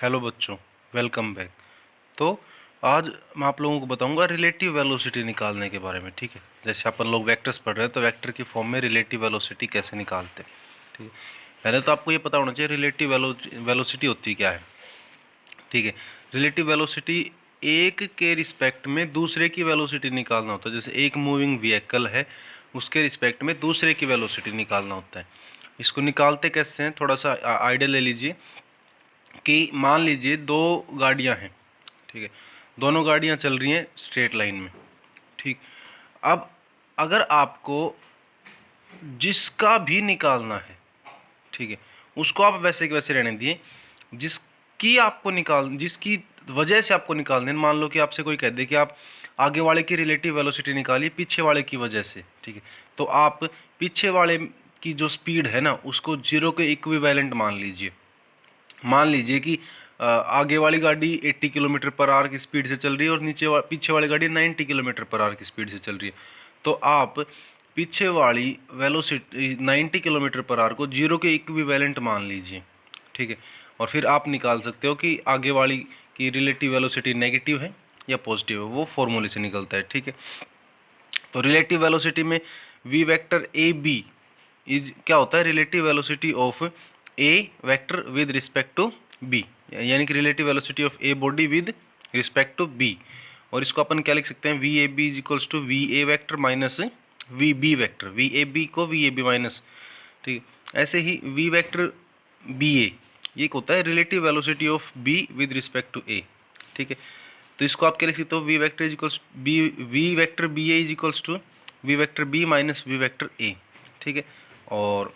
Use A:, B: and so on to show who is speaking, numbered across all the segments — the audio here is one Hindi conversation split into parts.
A: हेलो बच्चों, वेलकम बैक। तो आज मैं आप लोगों को बताऊंगा रिलेटिव वेलोसिटी निकालने के बारे में। ठीक है, जैसे अपन लोग वेक्टर्स पढ़ रहे हैं तो वेक्टर की फॉर्म में रिलेटिव वेलोसिटी कैसे निकालते हैं। ठीक है, पहले तो आपको ये पता होना चाहिए रिलेटिव वेलोसिटी होती क्या है। ठीक है, रिलेटिव वेलोसिटी एक के रिस्पेक्ट में दूसरे की वेलोसिटी निकालना होता है। जैसे एक मूविंग व्हीकल है, उसके रिस्पेक्ट में दूसरे की वेलोसिटी निकालना होता है। इसको निकालते कैसे हैं, थोड़ा सा आइडिया ले लीजिए कि मान लीजिए दो गाड़ियां हैं। ठीक है, दोनों गाड़ियां चल रही हैं स्ट्रेट लाइन में। ठीक, अब अगर आपको जिसका भी निकालना है, ठीक है, उसको आप वैसे के वैसे रहने दिए। जिसकी वजह से आपको निकालना है, मान लो कि आपसे कोई कह दे कि आप आगे वाले की रिलेटिव वेलोसिटी निकालिए पीछे वाले की वजह से। ठीक है, तो आप पीछे वाले की जो स्पीड है ना उसको जीरो के इक्विवेलेंट मान लीजिए कि आगे वाली गाड़ी 80 किलोमीटर पर आवर की स्पीड से चल रही है और पीछे वाली गाड़ी 90 किलोमीटर पर आवर की स्पीड से चल रही है। तो आप पीछे वाली वेलोसिटी 90 किलोमीटर पर आवर को जीरो के इक्विवेलेंट मान लीजिए। ठीक है, और फिर आप निकाल सकते हो कि आगे वाली की रिलेटिव वेलोसिटी नेगेटिव है या पॉजिटिव है, वो फॉर्मूले से निकलता है। ठीक है, तो रिलेटिव वेलोसिटी में V vector A B is क्या होता है, relative velocity of A vector with respect to B, यानी कि relative velocity of a body with respect to B. और इसको अपन क्या लिख सकते हैं, V A B is equals to V A vector minus V B vector, V A B को वी ए बी माइनस। ठीक, ऐसे ही वी वैक्टर बी ए ये होता है relative velocity of B with respect to A. ठीक है, तो इसको आप क्या लिख सकते हो, V vector is equals B, V vector B A is equals to V vector B minus V vector A. ठीक है, और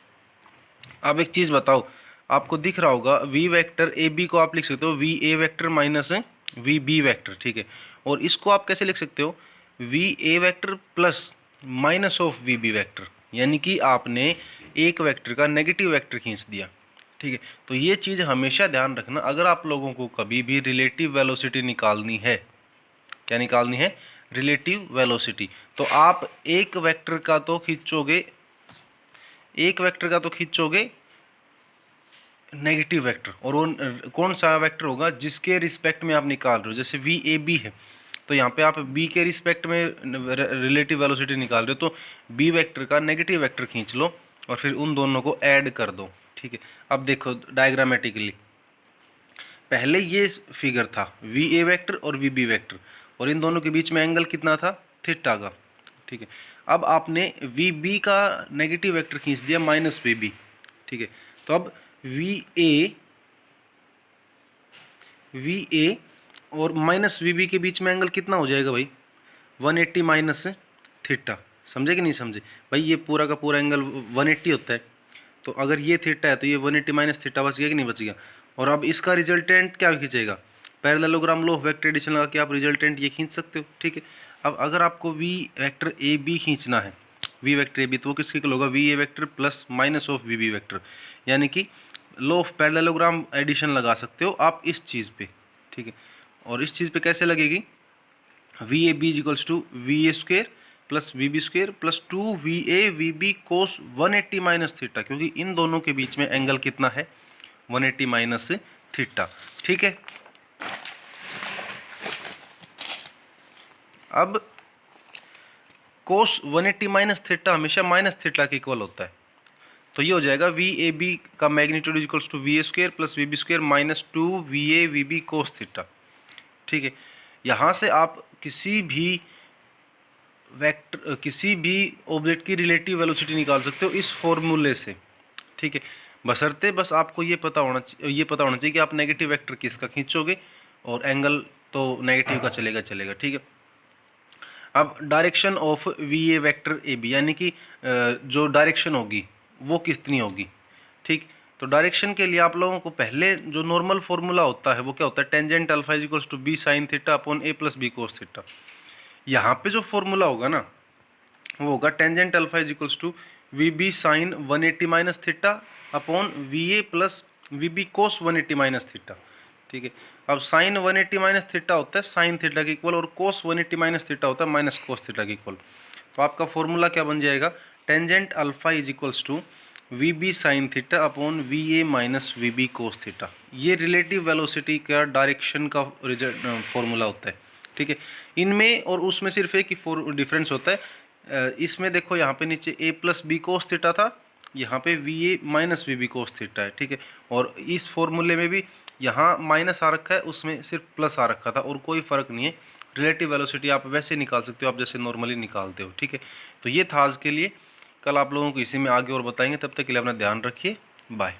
A: अब एक चीज़ बताओ, आपको दिख रहा होगा वी वेक्टर ए बी को आप लिख सकते हो V A vector minus V B vector. ठीक है, और इसको आप कैसे लिख सकते हो, V A vector plus minus of V B vector, यानी कि आपने एक वेक्टर का नेगेटिव वेक्टर खींच दिया। ठीक है, तो ये चीज़ हमेशा ध्यान रखना, अगर आप लोगों को कभी भी रिलेटिव वेलोसिटी निकालनी है, क्या निकालनी है, रिलेटिव वेलोसिटी, तो आप एक वेक्टर का तो खींचोगे नेगेटिव वेक्टर, और वो कौन सा वेक्टर होगा जिसके रिस्पेक्ट में आप निकाल रहे हो। जैसे वी ए बी है, तो यहाँ पे आप बी के रिस्पेक्ट में रिलेटिव वेलोसिटी निकाल रहे हो, तो बी वेक्टर का नेगेटिव वेक्टर खींच लो और फिर उन दोनों को ऐड कर दो। ठीक है, अब देखो डायग्रामेटिकली, पहले ये फिगर था वी ए वेक्टर और वी बी वेक्टर, और इन दोनों के बीच में एंगल कितना था, थीटा का। ठीक है, अब आपने वी बी का नेगेटिव वेक्टर खींच दिया माइनस वी बी। ठीक है, तो अब वी ए और माइनस वी बी के बीच में एंगल कितना हो जाएगा भाई, 180 माइनस थीटा। समझे कि नहीं समझे भाई, ये पूरा का पूरा एंगल 180 होता है, तो अगर ये थीटा है तो ये 180 माइनस थीटा बच गया कि नहीं बच गया। और अब इसका रिजल्टेंट क्या खींचेगा, पैरेललोग्राम लो वेक्टर एडिशन लगा के आप रिजल्टेंट ये खींच सकते हो। ठीक है, अब अगर आपको वी वेक्टर ए बी खींचना है, वी वेक्टर ए बी, तो वो किसके इक्वल होगा, V A vector plus minus of V B vector, यानी कि लो ऑफ पैरेललोग्राम एडिशन लगा सकते हो आप इस चीज़ पे। ठीक है, और इस चीज़ पे कैसे लगेगी, V A B equals to V A square plus V B square plus two V B cos 180 minus theta, क्योंकि इन दोनों के बीच में एंगल कितना है, 180 माइनस थीटा। ठीक है, अब कोस 180 माइनस थीटा हमेशा माइनस थीटा के इक्वल होता है, तो ये हो जाएगा वी ए बी का magnitude equals to V A square plus V B square minus two V B cos theta. ठीक है, यहाँ से आप किसी भी ऑब्जेक्ट की रिलेटिव वेलोसिटी निकाल सकते हो इस फॉर्मूले से। ठीक है, बशर्ते बस आपको ये पता होना चाहिए कि आप नेगेटिव वेक्टर किसका खींचोगे, और एंगल तो नेगेटिव का चलेगा। ठीक है, अब direction of V A vector A B, यानी कि जो डायरेक्शन होगी वो कितनी होगी। ठीक, तो डायरेक्शन के लिए आप लोगों को पहले जो नॉर्मल फॉर्मूला होता है वो क्या होता है, tangent alpha is equals to B sine theta upon A plus B cos theta. यहाँ पे जो फॉर्मूला होगा ना वो होगा tangent alpha is equals to V B sine 180 minus theta upon V A plus V B cos 180 minus theta. ठीक है, अब साइन 180 माइनस थीटा होता है साइन थीटा के इक्वल, और कोस 180 माइनस थीटा होता है माइनस कोस थीटा के इक्वल। तो आपका फॉर्मूला क्या बन जाएगा, tangent alpha is equals to V B sine theta upon V A minus V B cos theta. ये रिलेटिव वेलोसिटी का डायरेक्शन का फॉर्मूला होता है, ठीक है। इनमें और उसमें सिर्फ एक ही डिफरेंस होता है। इसमें देखो यहाँ पे नीचे A plus B cos theta था, यहाँ पे V A minus V B cos theta है, ठीक है। और इस फॉर्मूले में भी यहाँ माइनस आ रखा है, उसमें सिर्फ प्लस आ रखा था, और कोई फ़र्क नहीं है। रिलेटिव वेलोसिटी आप वैसे निकाल सकते हो, आप जैसे नॉर्मली निकालते हो, ठीक है। तो ये था आज के लिए। कल आप लोगों को इसी में आगे और बताएंगे। तब तक के लिए अपना ध्यान रखिए। बाय।